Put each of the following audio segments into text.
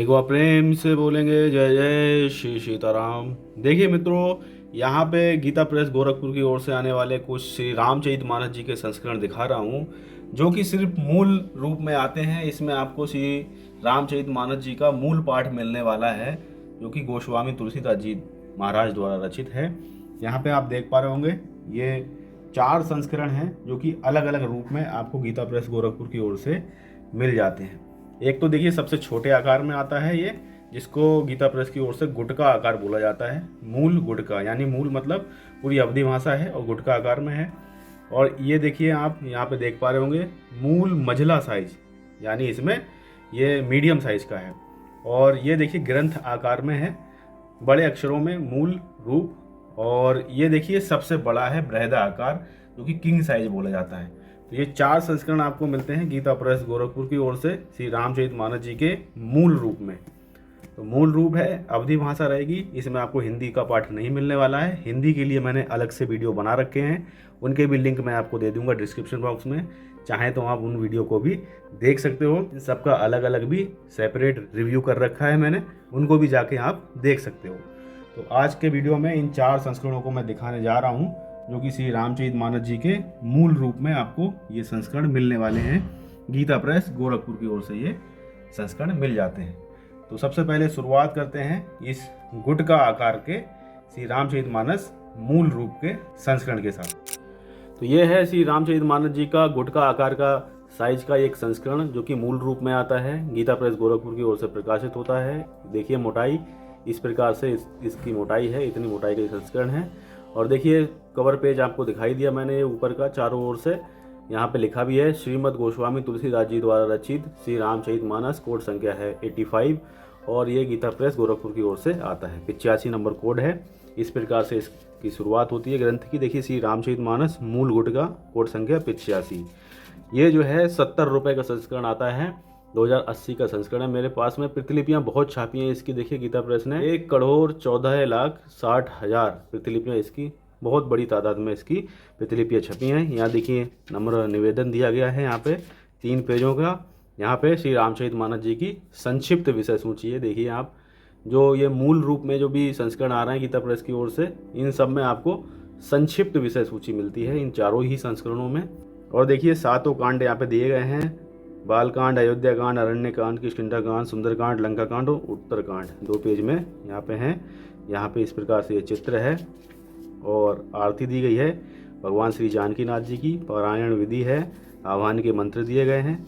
एक बार प्रेम से बोलेंगे जय जय श्री सीताराम। देखिए मित्रों, यहाँ पे गीता प्रेस गोरखपुर की ओर से आने वाले कुछ श्री रामचरितमानस जी के संस्करण दिखा रहा हूँ, जो कि सिर्फ मूल रूप में आते हैं। इसमें आपको श्री रामचरितमानस जी का मूल पाठ मिलने वाला है, जो कि गोस्वामी तुलसीदास जी महाराज द्वारा रचित है। यहाँ पे आप देख पा रहे होंगे, ये 4 संस्करण हैं, जो कि अलग अलग रूप में आपको गीता प्रेस गोरखपुर की ओर से मिल जाते हैं। एक तो देखिए सबसे छोटे आकार में आता है ये, जिसको गीता प्रेस की ओर से गुटका आकार बोला जाता है। मूल गुटका यानी मूल मतलब पूरी अवधि भाषा है और गुटका आकार में है। और ये देखिए आप यहाँ पे देख पा रहे होंगे मूल मझला साइज, यानी इसमें ये मीडियम साइज का है। और ये देखिए ग्रंथ आकार में है, बड़े अक्षरों में मूल रूप। और ये देखिए सबसे बड़ा है बृहदा आकार, जो कि किंग साइज बोला जाता है। तो ये 4 संस्करण आपको मिलते हैं गीता प्रेस गोरखपुर की ओर से श्री रामचरितमानस जी के मूल रूप में। तो मूल रूप है, अवधि भाषा रहेगी, इसमें आपको हिंदी का पाठ नहीं मिलने वाला है। हिंदी के लिए मैंने अलग से वीडियो बना रखे हैं, उनके भी लिंक मैं आपको दे दूंगा डिस्क्रिप्शन बॉक्स में। चाहें तो आप उन वीडियो को भी देख सकते हो। इन सबका अलग अलग भी सेपरेट रिव्यू कर रखा है मैंने, उनको भी जाके आप देख सकते हो। तो आज के वीडियो में इन 4 संस्करणों को मैं दिखाने जा रहा हूँ, जो कि श्री रामचरितमानस जी के मूल रूप में आपको ये संस्करण मिलने वाले हैं। गीता प्रेस गोरखपुर की ओर से ये संस्करण मिल जाते हैं। तो सबसे पहले शुरुआत करते हैं इस गुटका आकार के श्री रामचरितमानस मूल रूप के संस्करण के साथ। तो ये है श्री रामचरितमानस जी का गुटका आकार का साइज का एक संस्करण, जो कि मूल रूप में आता है, गीता प्रेस गोरखपुर की ओर से प्रकाशित होता है। देखिए मोटाई इस प्रकार से इसकी मोटाई है, इतनी मोटाई का संस्करण है। और देखिए कवर पेज आपको दिखाई दिया मैंने ऊपर का चारों ओर से, यहाँ पे लिखा भी है श्रीमद् गोस्वामी तुलसीदास जी द्वारा रचित श्री रामचरितमानस, कोड संख्या है 85। और ये गीता प्रेस गोरखपुर की ओर से आता है, 85 नंबर कोड है। इस प्रकार से इसकी शुरुआत होती है ग्रंथ की। देखिए श्री रामचरितमानस मूल गुटका, कोड संख्या 85। ये जो है 70 रुपये का संस्करण आता है, 2080 का संस्करण है मेरे पास में। प्रतिलिपियाँ बहुत छापी हैं इसकी, देखिए गीता प्रेस ने 1,14,60,000 प्रतिलिपियाँ इसकी, बहुत बड़ी तादाद में इसकी प्रतिलिपियाँ छपी हैं। यहाँ देखिए नम्र निवेदन दिया गया है यहाँ पे 3 पेजों का। यहाँ पे श्री रामचरितमानस जी की संक्षिप्त विषय सूची है। देखिए आप, जो ये मूल रूप में जो भी संस्करण आ रहे हैं गीता प्रेस की ओर से, इन सब में आपको संक्षिप्त विषय सूची मिलती है, इन चारों ही संस्करणों में। और देखिए 7 कांड यहाँ पे दिए गए हैं, बालकांड, अयोध्या कांड, अरण्य कांड, किष्किंधा कांड, सुंदरकांड, लंका कांड और उत्तरकांड 2 पेज में यहाँ पे हैं। यहाँ पे इस प्रकार से ये चित्र है और आरती दी गई है भगवान श्री जानकी नाथ जी की। पारायण विधि है, आह्वान के मंत्र दिए गए हैं।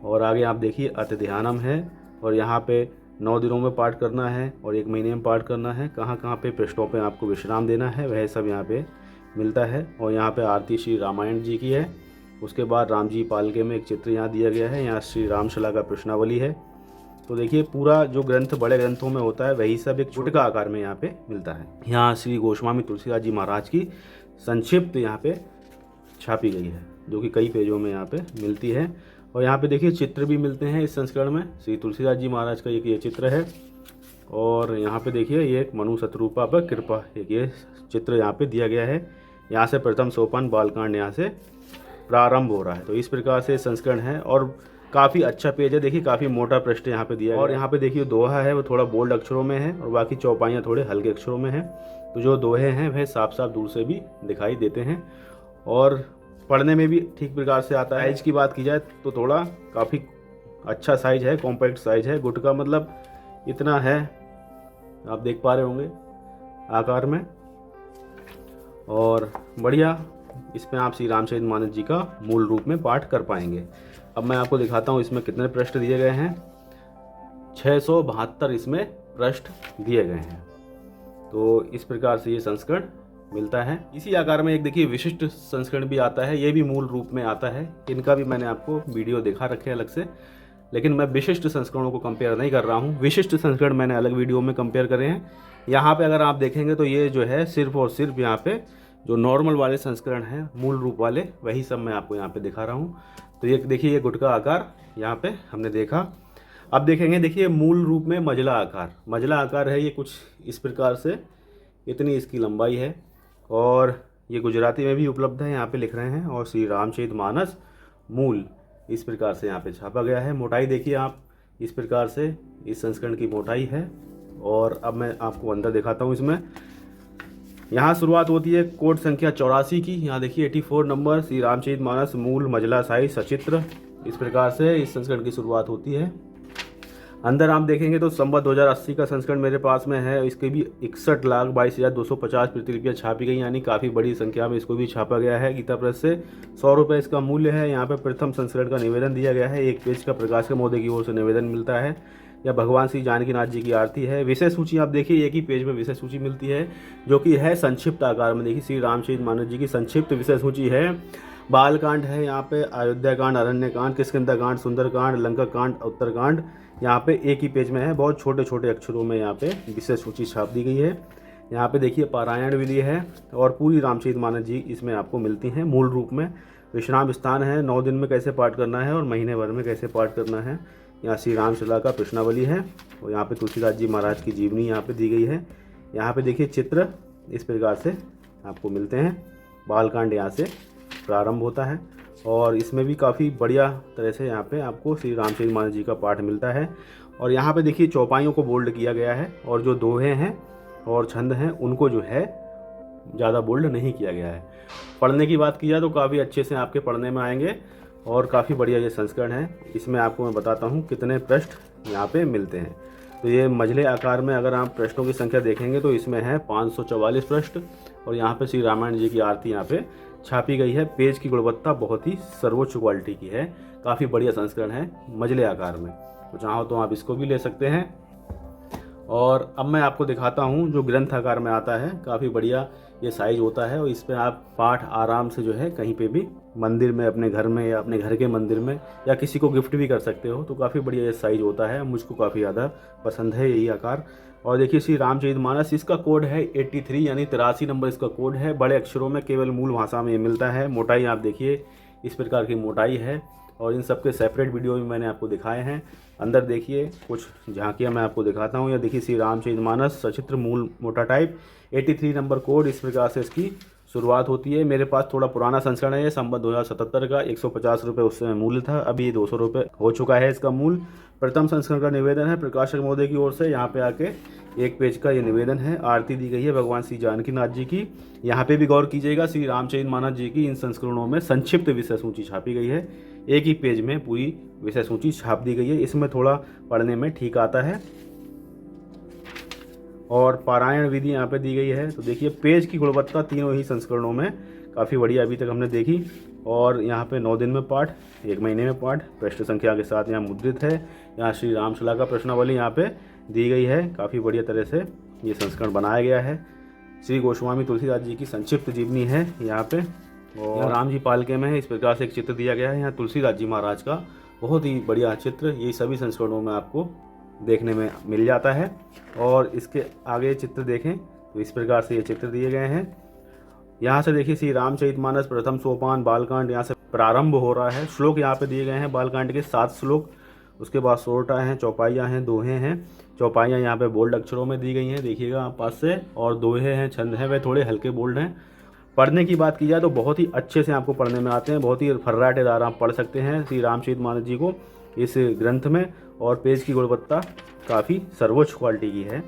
और आगे आप देखिए अति ध्यानम है, और यहाँ पे 9 दिनों में पाठ करना है और 1 महीने में पाठ करना है। कहाँ कहाँ पे पृष्ठों पे आपको विश्राम देना है, वह सब यहाँ पे मिलता है। और यहाँ पे आरती श्री रामायण जी की है। उसके बाद राम जी पालके में एक चित्र यहाँ दिया गया है, यहाँ श्री रामशला का प्रश्नावली है। तो देखिए पूरा जो ग्रंथ बड़े ग्रंथों में होता है, वही सब एक गुटका आकार में यहाँ पे मिलता है। यहाँ श्री गोस्वामी तुलसीदास जी महाराज की संक्षिप्त यहाँ पे छापी गई है, जो कि कई पेजों में यहाँ पे मिलती है। और यहाँ पे देखिए चित्र भी मिलते हैं इस संस्करण में। श्री तुलसीदास जी महाराज का एक ये चित्र है। और यहाँ पे देखिए ये एक मनु शतरूपा पर कृपा, एक ये चित्र यहाँ पे दिया गया है। यहाँ से प्रथम सोपान बालकांड यहाँ से प्रारंभ हो रहा है। तो इस प्रकार से संस्करण है और काफ़ी अच्छा पेज है। देखिए काफ़ी मोटा पृष्ठ यहाँ पे दिया है। और यहाँ पे देखिए दोहा है, वो थोड़ा बोल्ड अक्षरों में है, और बाकी चौपाइयाँ थोड़े हल्के अक्षरों में है। तो जो दोहे हैं वह साफ साफ दूर से भी दिखाई देते हैं और पढ़ने में भी ठीक प्रकार से आता है। साइज की बात की जाए तो थोड़ा काफ़ी अच्छा साइज है, कॉम्पैक्ट साइज है। गुटका मतलब इतना है, आप देख पा रहे होंगे आकार में। और बढ़िया, इसमें आप श्री रामचरितमानस जी का मूल रूप में पाठ कर पाएंगे। अब मैं आपको दिखाता हूँ इसमें कितने पृष्ठ दिए गए हैं। 672 इसमें पृष्ठ दिए गए हैं। तो इस प्रकार से ये संस्करण मिलता है। इसी आकार में एक देखिए विशिष्ट संस्करण भी आता है, ये भी मूल रूप में आता है। इनका भी मैंने आपको वीडियो दिखा रखे हैं अलग से, लेकिन मैं विशिष्ट संस्करणों को कंपेयर नहीं कर रहा हूँ। विशिष्ट संस्करण मैंने अलग वीडियो में कंपेयर करे हैं। यहाँ पे अगर आप देखेंगे तो ये जो है सिर्फ और सिर्फ यहाँ पे जो नॉर्मल वाले संस्करण हैं, मूल रूप वाले, वही सब मैं आपको यहाँ पे दिखा रहा हूँ। तो ये देखिए ये गुटका आकार यहाँ पे हमने देखा। अब देखेंगे, देखिए मूल रूप में मझला आकार, मझला आकार है ये कुछ इस प्रकार से, इतनी इसकी लंबाई है। और ये गुजराती में भी उपलब्ध है, यहाँ पे लिख रहे हैं। और श्री रामचरितमानस मूल इस प्रकार से यहाँ पे छापा गया है। मोटाई देखिए आप, इस प्रकार से इस संस्करण की मोटाई है। और अब मैं आपको अंदर दिखाता हूँ। इसमें यहाँ शुरुआत होती है कोड संख्या 84 की। यहाँ देखिए 84 नंबर, श्री रामचरितमानस मूल मजला साहिब सचित्र। इस प्रकार से इस संस्करण की शुरुआत होती है। अंदर आप देखेंगे तो संवत 2080 का संस्करण मेरे पास में है। इसके भी 61,22,250 प्रतिलिपियाँ छापी गई, यानी काफ़ी बड़ी संख्या में इसको भी छापा गया है गीता प्रेस से। 100 रुपये इसका मूल्य है। यहाँ पे प्रथम संस्करण का निवेदन दिया गया है। एक पेज का प्रकाशक महोदय की ओर से निवेदन मिलता है। या भगवान श्री जानकीनाथ जी की आरती है। विषय सूची आप देखिए, एक ही पेज में विषय सूची मिलती है, जो कि है संक्षिप्त आकार में। देखिए श्री रामचरितमानस जी की संक्षिप्त विषय सूची है। बालकांड है यहाँ पे, अयोध्या कांड, अरण्य कांड, किष्किंधा कांड, सुंदर कांड, लंका कांड, उत्तर कांड, यहाँ पे एक ही पेज में है। बहुत छोटे छोटे अक्षरों में यहाँ पे विषय सूची छाप दी गई है। यहाँ पे देखिए पारायण विधि है और पूरी रामचरितमानस जी इसमें आपको मिलती हैं मूल रूप में। विश्राम स्थान है, 9 दिन में कैसे पाठ करना है और महीने भर में कैसे पाठ करना है। यहाँ श्री रामशला का प्रश्नावली है और यहाँ पे तुलसीदास जी महाराज की जीवनी यहाँ पे दी गई है। यहाँ पे देखिए चित्र इस प्रकार से आपको मिलते हैं। बालकांड यहाँ से प्रारंभ होता है और इसमें भी काफ़ी बढ़िया तरह से यहाँ पे आपको श्री रामचरितमानस जी का पाठ मिलता है। और यहाँ पे देखिए चौपाइयों को बोल्ड किया गया है और जो दोहे हैं और छंद हैं उनको जो है ज़्यादा बोल्ड नहीं किया गया है। पढ़ने की बात की जाए तो काफ़ी अच्छे से आपके पढ़ने में आएंगे और काफ़ी बढ़िया ये संस्करण है। इसमें आपको मैं बताता हूँ कितने पृष्ठ यहाँ पे मिलते हैं। तो ये मझले आकार में अगर आप पृष्ठों की संख्या देखेंगे तो इसमें है 544 पृष्ठ और यहाँ पे श्री रामायण जी की आरती यहाँ पे छापी गई है। पेज की गुणवत्ता बहुत ही सर्वोच्च क्वालिटी की है। काफ़ी बढ़िया संस्करण है मझले आकार में, तो चाहो तो आप इसको भी ले सकते हैं। और अब मैं आपको दिखाता हूँ जो ग्रंथ आकार में आता है। काफ़ी बढ़िया ये साइज होता है और इस पर आप पाठ आराम से जो है कहीं पे भी मंदिर में, अपने घर में या अपने घर के मंदिर में या किसी को गिफ्ट भी कर सकते हो। तो काफ़ी बढ़िया ये साइज होता है, मुझको काफ़ी ज़्यादा पसंद है यही आकार। और देखिए श्री रामचरितमानस, इसका कोड है 83 यानी 83 नंबर इसका कोड है। बड़े अक्षरों में केवल मूल भाषा में ये मिलता है। मोटाई आप देखिए इस प्रकार की मोटाई है और इन सब के सेपरेट वीडियो भी मैंने आपको दिखाए हैं। अंदर देखिए कुछ झांकियाँ मैं आपको दिखाता हूँ। या देखिए श्री रामचरितमानस सचित्र मूल मोटा टाइप 83 नंबर कोड, इस प्रकार से इसकी शुरुआत होती है। मेरे पास थोड़ा पुराना संस्करण है, संवत 2077 का, 150 रुपये उस समय मूल्य था, अभी 200 रुपये हो चुका है इसका मूल्य। प्रथम संस्करण का निवेदन है प्रकाशक महोदय की ओर से। यहाँ पे आके एक पेज का ये निवेदन है। आरती दी गई है भगवान श्री जानकीनाथ जी की। यहाँ पे भी गौर कीजिएगा श्री रामचरितमानस जी की इन संस्करणों में संक्षिप्त विषय सूची छापी गई है। एक ही पेज में पूरी विषय सूची छाप दी गई है। इसमें थोड़ा पढ़ने में ठीक आता है। और पारायण विधि यहाँ पे दी गई है। तो देखिए पेज की गुणवत्ता तीनों ही संस्करणों में काफ़ी बढ़िया अभी तक हमने देखी। और यहाँ पे 9 दिन में पाठ, 1 महीने में पाठ, पृष्ठ संख्या के साथ यहाँ मुद्रित है। यहाँ श्री रामशला का प्रश्नावली यहाँ पे दी गई है। काफ़ी बढ़िया तरह से ये संस्करण बनाया गया है। श्री गोस्वामी तुलसीदास जी की संक्षिप्त जीवनी है यहाँ पे। और राम जी पालके में है, इस प्रकार से एक चित्र दिया गया है यहाँ तुलसीदास जी महाराज का। बहुत ही बढ़िया चित्र ये सभी संस्करणों में आपको देखने में मिल जाता है। और इसके आगे चित्र देखें तो इस प्रकार से ये चित्र दिए गए हैं। यहाँ से देखिए श्री रामचरितमानस प्रथम सोपान बालकांड यहाँ से प्रारंभ हो रहा है। श्लोक यहाँ पे दिए गए हैं बालकांड के 7 श्लोक। उसके बाद सोरठा हैं, चौपाइयाँ हैं, दोहे हैं। चौपाइयाँ यहाँ पे बोल्ड अक्षरों में दी गई हैं, देखिएगा आप पास से। और दोहे हैं, छंद हैं, वे थोड़े हल्के बोल्ड हैं। पढ़ने की बात की जाए तो बहुत ही अच्छे से आपको पढ़ने में आते हैं। बहुत ही फर्राटेदार आप पढ़ सकते हैं श्री रामचरितमानस जी को इस ग्रंथ में। और पेज की गुणवत्ता काफ़ी सर्वोच्च क्वालिटी की है।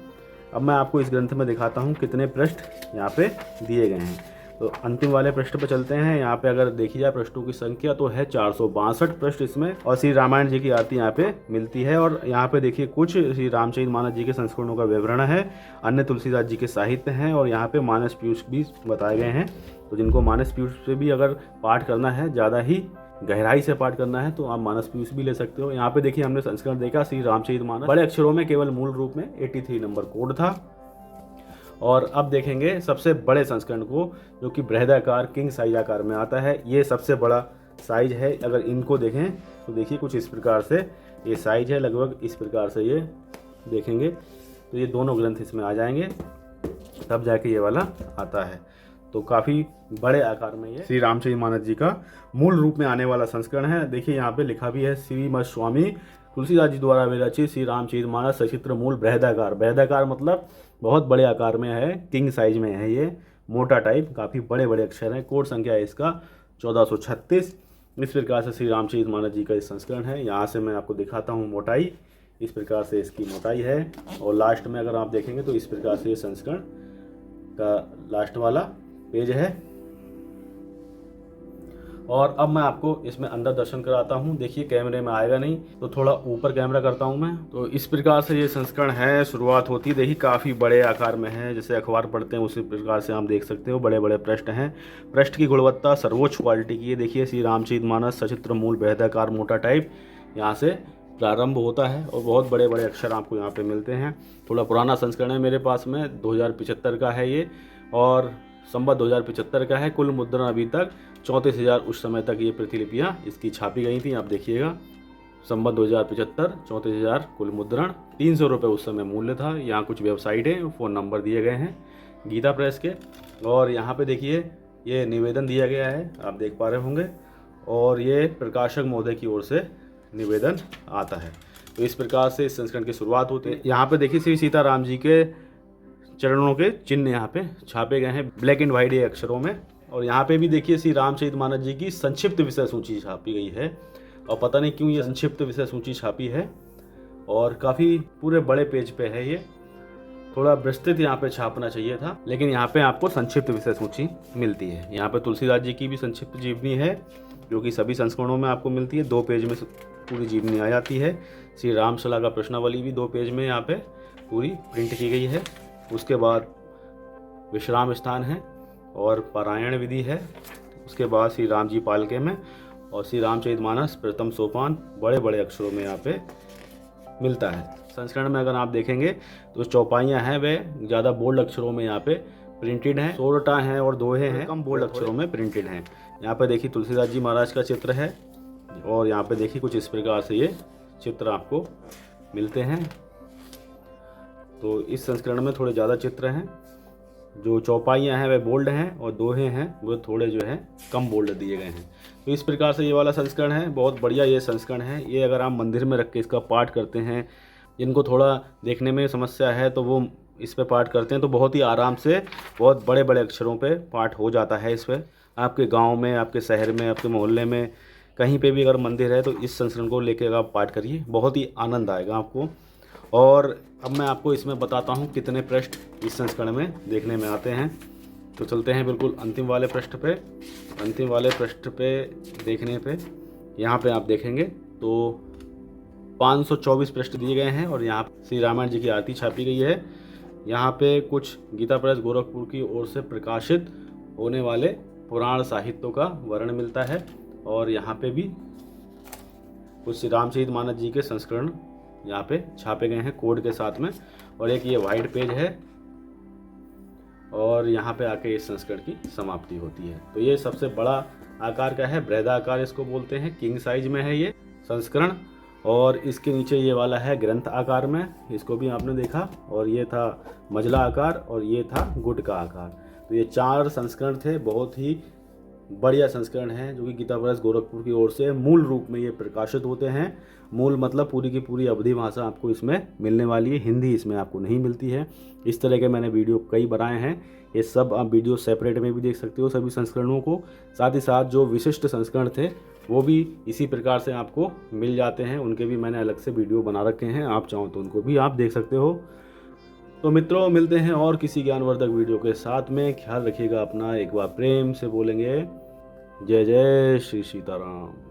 अब मैं आपको इस ग्रंथ में दिखाता हूँ कितने पृष्ठ यहाँ पे दिए गए हैं। तो अंतिम वाले पृष्ठ पर चलते हैं। यहाँ पे अगर देखी जाए पृष्ठों की संख्या तो है 462 पृष्ठ इसमें। और श्री रामायण जी की आरती यहाँ पे मिलती है। और यहाँ पे देखिए कुछ श्री रामचरितमानस जी के संस्करणों का विवरण है, अन्य तुलसीदास जी के साहित्य हैं। और यहाँ पे मानस पीयूष भी बताए गए हैं। तो जिनको मानस पीयूष से भी अगर पाठ करना है, ज़्यादा ही गहराई से पाठ करना है, तो आप मानस पीयूष भी ले सकते हो। यहाँ पे देखिए हमने संस्करण देखा श्री रामचरितमानस, बड़े अक्षरों में केवल मूल रूप में 83 नंबर कोड था। और अब देखेंगे सबसे बड़े संस्करण को, जो कि बृहदाकार किंग साइज आकार में आता है। ये सबसे बड़ा साइज है। अगर इनको देखें तो देखिए कुछ इस प्रकार से ये साइज है, लगभग इस प्रकार से ये देखेंगे तो ये दोनों ग्रंथ इसमें आ जाएंगे, तब जाके ये वाला आता है। तो काफ़ी बड़े आकार में ये श्री रामचरितमानस जी का मूल रूप में आने वाला संस्करण है। देखिए यहाँ पे लिखा भी है श्रीमद स्वामी तुलसीदास जी द्वारा विरचित श्री रामचरितमानस सचित्र मूल बृहदाकार। बृहदाकार मतलब बहुत बड़े आकार में है, किंग साइज में है ये, मोटा टाइप, काफ़ी बड़े बड़े अक्षर हैं। कोड संख्या है इसका 1436। इस प्रकार से श्री रामचरितमानस जी का इस संस्करण है। यहाँ से मैं आपको दिखाता हूँ मोटाई, इस प्रकार से इसकी मोटाई है। और लास्ट में अगर आप देखेंगे तो इस प्रकार से ये संस्करण का लास्ट वाला पेज है। और अब मैं आपको इसमें अंदर दर्शन कराता हूँ। देखिए कैमरे में आएगा नहीं तो थोड़ा ऊपर कैमरा करता हूँ मैं। तो इस प्रकार से ये संस्करण है, शुरुआत होती है। देखिए काफ़ी बड़े आकार में है, जैसे अखबार पढ़ते हैं उसी प्रकार से आप देख सकते हो। बड़े बड़े पृष्ठ हैं, पृष्ठ की गुणवत्ता सर्वोच्च क्वालिटी की है। देखिए श्री रामचरितमानस सचित्र मूल बृहदाकार मोटा टाइप यहाँ से प्रारंभ होता है और बहुत बड़े बड़े अक्षर आपको यहाँ पे मिलते हैं। थोड़ा पुराना संस्करण है मेरे पास में, 2075 का है ये और संवत 2075 का है। कुल मुद्रण अभी तक 34,000 उस समय तक ये प्रतिलिपियाँ इसकी छापी गई थी। आप देखिएगा संवत 2075 34,000 कुल मुद्रण, 300 रुपये उस समय मूल्य था। यहाँ कुछ वेबसाइट है, फ़ोन नंबर दिए गए हैं गीता प्रेस के। और यहाँ पे देखिए ये निवेदन दिया गया है, आप देख पा रहे होंगे। और ये प्रकाशक महोदय की ओर से निवेदन आता है। तो इस प्रकार से इस संस्करण की शुरुआत होती है। यहाँ पे देखिए श्री सीताराम जी के चरणों के चिन्ह यहाँ पे छापे गए हैं ब्लैक एंड वाइट अक्षरों में। और यहाँ पे भी देखिए श्री रामचरितमानस जी की संक्षिप्त विषय सूची छापी गई है। और पता नहीं क्यों ये संक्षिप्त विषय सूची छापी है और काफ़ी पूरे बड़े पेज पे है ये। थोड़ा विस्तृत यहाँ पे छापना चाहिए था, लेकिन यहाँ पे आपको संक्षिप्त विषय सूची मिलती है। यहाँ पे तुलसीदास जी की भी संक्षिप्त जीवनी है जो कि सभी संस्करणों में आपको मिलती है। 2 पेज में पूरी जीवनी आ जाती है। श्री रामशला का प्रश्नावली भी 2 पेज में यहाँ पे पूरी प्रिंट की गई है। उसके बाद विश्राम स्थान है और पारायण विधि है। उसके बाद श्री राम जी पालके में और श्री रामचरितमानस प्रथम सोपान बड़े बड़े अक्षरों में यहाँ पे मिलता है। संस्करण में अगर आप देखेंगे तो चौपाइयाँ हैं वे ज़्यादा बोल्ड अक्षरों में यहाँ पे प्रिंटेड हैं, सोरठा हैं और दोहे हैं कम बोल्ड अक्षरों में प्रिंटेड हैं। यहाँ पे देखिए तुलसीदास जी महाराज का चित्र है और यहाँ पे देखिए कुछ इस प्रकार से ये चित्र आपको मिलते हैं। तो इस संस्करण में थोड़े ज़्यादा चित्र हैं, जो चौपाइयाँ हैं वे बोल्ड हैं और दोहे हैं वो थोड़े जो है कम बोल्ड दिए गए हैं। तो इस प्रकार से ये वाला संस्करण है, बहुत बढ़िया ये संस्करण है। ये अगर आप मंदिर में रख के इसका पाठ करते हैं, जिनको थोड़ा देखने में समस्या है तो वो इस पे पाठ करते हैं तो बहुत ही आराम से बहुत बड़े बड़े अक्षरों पे पाठ हो जाता है। इस पर आपके गाँव में, आपके शहर में, आपके मोहल्ले में कहीं पे भी अगर मंदिर है तो इस संस्करण को लेकर आप पाठ करिए, बहुत ही आनंद आएगा आपको। और अब मैं आपको इसमें बताता हूँ कितने पृष्ठ इस संस्करण में देखने में आते हैं। तो चलते हैं बिल्कुल अंतिम वाले पृष्ठ पे। अंतिम वाले पृष्ठ पे देखने पे यहाँ पे आप देखेंगे तो 524 पृष्ठ दिए गए हैं और यहाँ श्री रामायण जी की आरती छापी गई है। यहाँ पे कुछ गीता प्रेस गोरखपुर की ओर से प्रकाशित होने वाले पुराण साहित्यों का वर्णन मिलता है। और यहाँ पे भी कुछ श्री रामचरितमानस जी के संस्करण यहाँ पे छापे गए हैं कोड के साथ में। और एक ये वाइट पेज है और यहाँ पे आके इस संस्करण की समाप्ति होती है। तो ये सबसे बड़ा आकार का है, बृहदाकार इसको बोलते हैं, किंग साइज में है ये संस्करण। और इसके नीचे ये वाला है ग्रंथ आकार में, इसको भी आपने देखा। और ये था मजला आकार और ये था गुट का आकार। तो ये 4 संस्करण थे, बहुत ही बढ़िया संस्करण है जो कि गीता प्रेस गोरखपुर की ओर से मूल रूप में ये प्रकाशित होते हैं। मूल मतलब पूरी की पूरी अवधी भाषा आपको इसमें मिलने वाली है, हिंदी इसमें आपको नहीं मिलती है। इस तरह के मैंने वीडियो कई बनाए हैं, ये सब आप वीडियो सेपरेट में भी देख सकते हो सभी संस्करणों को। साथ ही साथ जो विशिष्ट संस्करण थे वो भी इसी प्रकार से आपको मिल जाते हैं, उनके भी मैंने अलग से वीडियो बना रखे हैं, आप चाहो तो उनको भी आप देख सकते हो। तो मित्रों मिलते हैं और किसी ज्ञानवर्धक वीडियो के साथ में। ख्याल रखिएगा अपना, एक बार प्रेम से बोलेंगे जय जय श्री सीताराम।